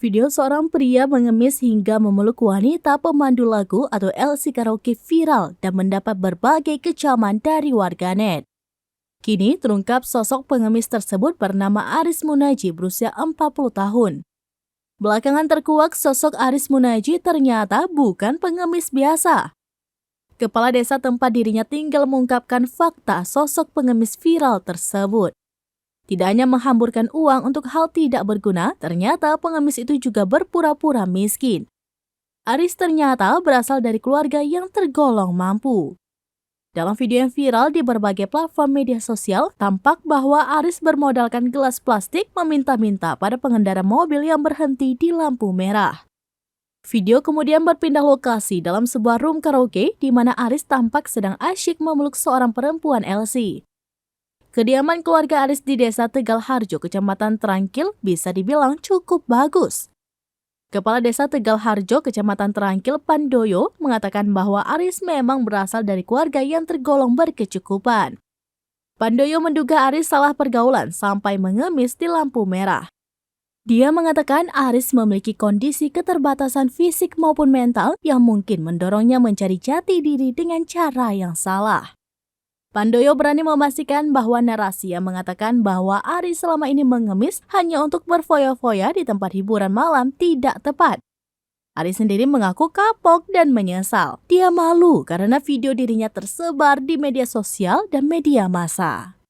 Video seorang pria mengemis hingga memeluk wanita pemandu lagu atau LC karaoke viral dan mendapat berbagai kecaman dari warganet. Kini terungkap sosok pengemis tersebut bernama Aris Munaji berusia 40 tahun. Belakangan terkuak sosok Aris Munaji ternyata bukan pengemis biasa. Kepala desa tempat dirinya tinggal mengungkapkan fakta sosok pengemis viral tersebut. Tidak hanya menghamburkan uang untuk hal tidak berguna, ternyata pengemis itu juga berpura-pura miskin. Aris ternyata berasal dari keluarga yang tergolong mampu. Dalam video yang viral di berbagai platform media sosial, tampak bahwa Aris bermodalkan gelas plastik meminta-minta pada pengendara mobil yang berhenti di lampu merah. Video kemudian berpindah lokasi dalam sebuah room karaoke di mana Aris tampak sedang asyik memeluk seorang perempuan LC. Kediaman keluarga Aris di desa Tegal Harjo, Kecamatan Terangkil, bisa dibilang cukup bagus. Kepala desa Tegal Harjo, Kecamatan Terangkil, Pandoyo, mengatakan bahwa Aris memang berasal dari keluarga yang tergolong berkecukupan. Pandoyo menduga Aris salah pergaulan sampai mengemis di lampu merah. Dia mengatakan Aris memiliki kondisi keterbatasan fisik maupun mental yang mungkin mendorongnya mencari jati diri dengan cara yang salah. Pandoyo berani memastikan bahwa narasi yang mengatakan bahwa Aris selama ini mengemis hanya untuk berfoya-foya di tempat hiburan malam tidak tepat. Aris sendiri mengaku kapok dan menyesal. Dia malu karena video dirinya tersebar di media sosial dan media massa.